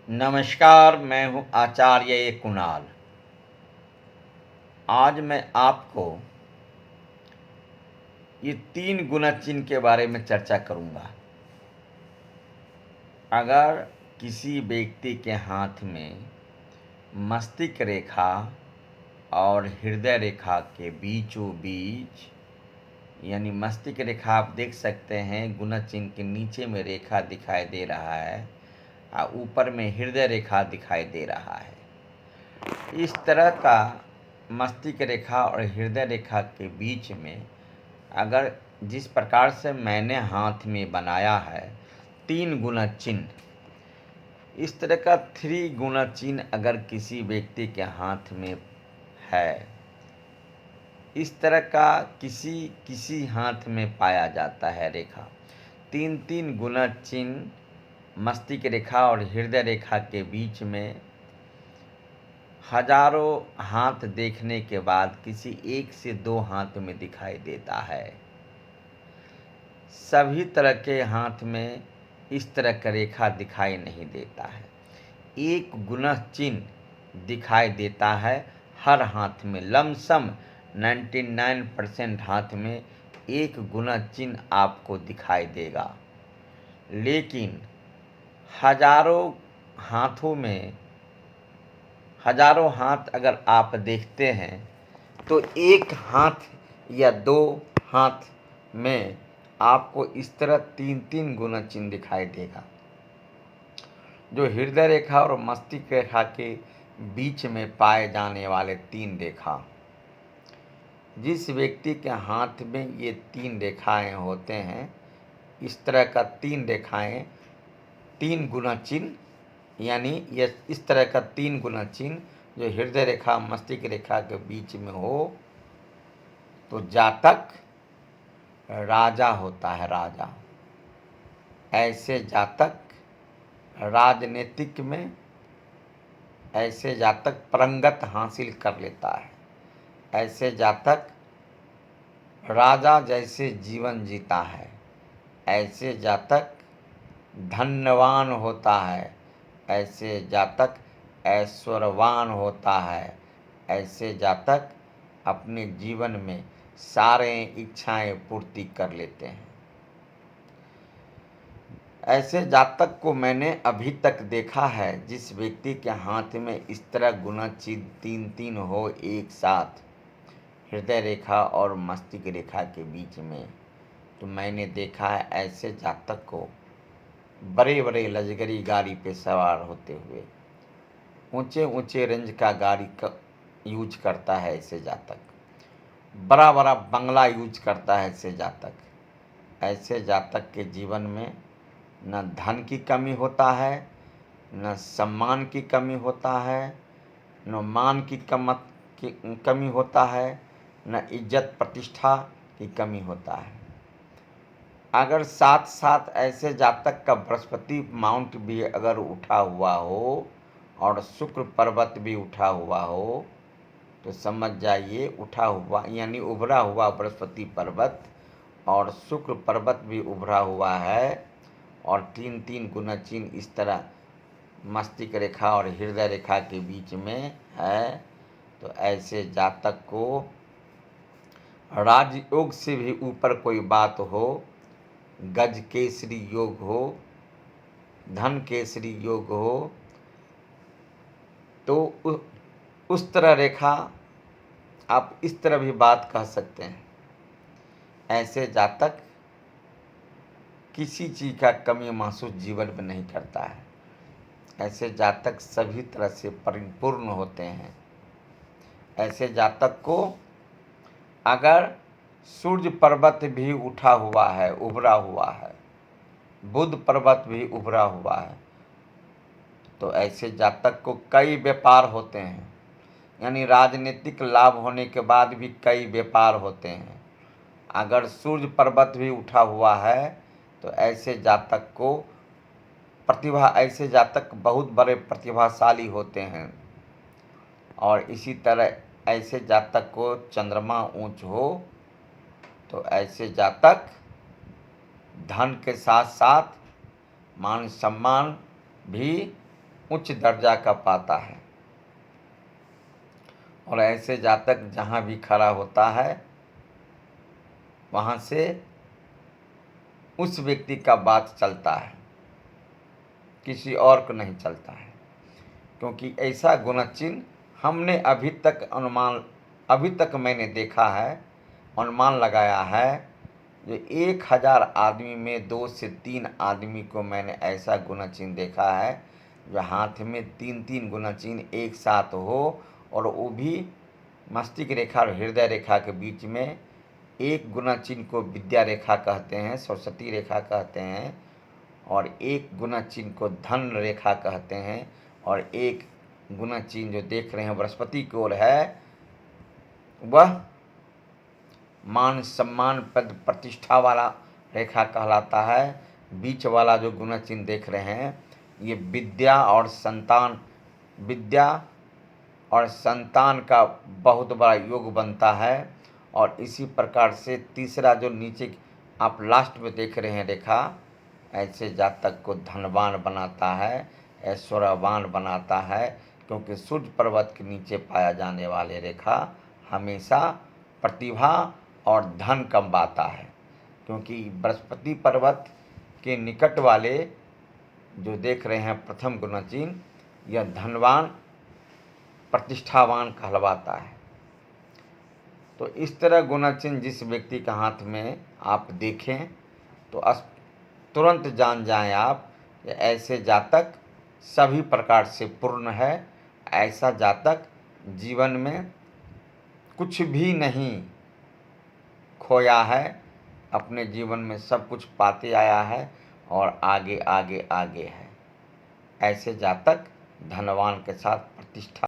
नमस्कार, मैं हूँ आचार्य कुणाल। आज मैं आपको ये 3 गुणज चिन्ह के बारे में चर्चा करूँगा। अगर किसी व्यक्ति के हाथ में मस्तिष्क रेखा और हृदय रेखा के बीचों बीच, यानी मस्तिष्क रेखा आप देख सकते हैं, गुणज चिन्ह के नीचे में रेखा दिखाई दे रहा है और ऊपर में हृदय रेखा दिखाई दे रहा है। इस तरह का मस्तिष्क रेखा और हृदय रेखा के बीच में अगर जिस प्रकार से मैंने हाथ में बनाया है 3 गुणज चिन्ह, इस तरह का 3 गुणज चिन्ह अगर किसी व्यक्ति के हाथ में है, इस तरह का किसी किसी हाथ में पाया जाता है रेखा। 3 गुणज चिन्ह मस्तिष्क रेखा और हृदय रेखा के बीच में हजारों हाथ देखने के बाद किसी 1 से 2 हाथ में दिखाई देता है। सभी तरह के हाथ में इस तरह का रेखा दिखाई नहीं देता है। एक गुणज चिन्ह दिखाई देता है हर हाथ में। लमसम 99% हाथ में एक गुणज चिन्ह आपको दिखाई देगा। लेकिन हजारों हाथों में हजारों हाथ अगर आप देखते हैं तो एक हाथ या 2 हाथ में आपको इस तरह 3 गुणज चिन्ह दिखाई देगा, जो हृदय रेखा और मस्तिष्क रेखा के बीच में पाए जाने वाले 3 रेखा। जिस व्यक्ति के हाथ में ये 3 रेखाएं होते हैं, इस तरह का 3 रेखाएं, 3 गुणज चिन्ह, यानी ये इस तरह का 3 गुणज चिन्ह जो हृदय रेखा मस्तिष्क रेखा के बीच में हो, तो जातक राजा होता है। राजा, ऐसे जातक राजनीतिक में, ऐसे जातक पारंगत हासिल कर लेता है। ऐसे जातक राजा जैसे जीवन जीता है। ऐसे जातक धनवान होता है। ऐसे जातक ऐश्वर्यवान होता है। ऐसे जातक अपने जीवन में सारे इच्छाएं पूर्ति कर लेते हैं। ऐसे जातक को मैंने अभी तक देखा है, जिस व्यक्ति के हाथ में इस तरह गुणज चिन्ह 3 हो एक साथ, हृदय रेखा और मस्तिष्क रेखा के बीच में, तो मैंने देखा है ऐसे जातक को बड़े बड़े लग्जरी गाड़ी पे सवार होते हुए, ऊंचे ऊंचे रेंज का गाड़ी का यूज करता है। ऐसे जातक बड़ा बड़ा बंगला यूज करता है। ऐसे जातक, ऐसे जातक के जीवन में न धन की कमी होता है, न सम्मान की कमी होता है, न मान की कमी होता है, न इज्जत प्रतिष्ठा की कमी होता है। अगर साथ साथ ऐसे जातक का बृहस्पति माउंट भी अगर उठा हुआ हो और शुक्र पर्वत भी उठा हुआ हो, तो समझ जाइए उठा हुआ यानी उभरा हुआ बृहस्पति पर्वत और शुक्र पर्वत भी उभरा हुआ है और 3 गुणज चिन्ह इस तरह मस्तिष्क रेखा और हृदय रेखा के बीच में है, तो ऐसे जातक को राजयोग से भी ऊपर कोई बात हो, गज केसरी योग हो, धन केसरी योग हो, तो उस तरह रेखा आप इस तरह भी बात कह सकते हैं। ऐसे जातक किसी चीज़ का कमी महसूस जीवन में नहीं करता है। ऐसे जातक सभी तरह से परिपूर्ण होते हैं। ऐसे जातक को अगर सूर्य पर्वत भी उठा हुआ है, उभरा हुआ है, बुध पर्वत भी उभरा हुआ है, तो ऐसे जातक को कई व्यापार होते हैं। यानी राजनीतिक लाभ होने के बाद भी कई व्यापार होते हैं। अगर सूर्य पर्वत भी उठा हुआ है तो ऐसे जातक को ऐसे जातक बहुत बड़े प्रतिभाशाली होते हैं। और इसी तरह ऐसे जातक को चंद्रमा ऊंच हो तो ऐसे जातक धन के साथ साथ मान सम्मान भी उच्च दर्जा का पाता है। और ऐसे जातक जहाँ भी खड़ा होता है वहाँ से उस व्यक्ति का बात चलता है, किसी और को नहीं चलता है। क्योंकि ऐसा गुणचिन्ह हमने अभी तक मैंने देखा है, अनुमान लगाया है, जो 1000 आदमी में 2 से 3 आदमी को मैंने ऐसा गुणचिन्ह देखा है जो हाथ में 3-3 गुणचिन्ह एक साथ हो, और वो भी मस्तिष्क रेखा और हृदय रेखा के बीच में। एक गुणचिन्ह को विद्या रेखा कहते हैं, सरस्वती रेखा कहते हैं, और एक गुणचिन्ह को धन रेखा कहते हैं, और एक गुणचिन्ह जो देख रहे हैं बृहस्पति की ओर है, वह मान सम्मान पद प्रतिष्ठा वाला रेखा कहलाता है। बीच वाला जो गुणचिन्ह देख रहे हैं ये विद्या और संतान का बहुत बड़ा योग बनता है। और इसी प्रकार से तीसरा जो नीचे आप लास्ट में देख रहे हैं रेखा, ऐसे जातक को धनवान बनाता है, ऐश्वर्यवान बनाता है। क्योंकि सूर्य पर्वत के नीचे पाया जाने वाले रेखा हमेशा प्रतिभा और धन कमवाता है। क्योंकि बृहस्पति पर्वत के निकट वाले जो देख रहे हैं प्रथम गुणचिन्ह, यह धनवान प्रतिष्ठावान कहलवाता है। तो इस तरह गुणचिन्ह जिस व्यक्ति का हाथ में आप देखें तो तुरंत जान जाएं आप कि ऐसे जातक सभी प्रकार से पूर्ण है। ऐसा जातक जीवन में कुछ भी नहीं खोया है, अपने जीवन में सब कुछ पाते आया है और आगे आगे आगे है। ऐसे जातक धनवान के साथ प्रतिष्ठा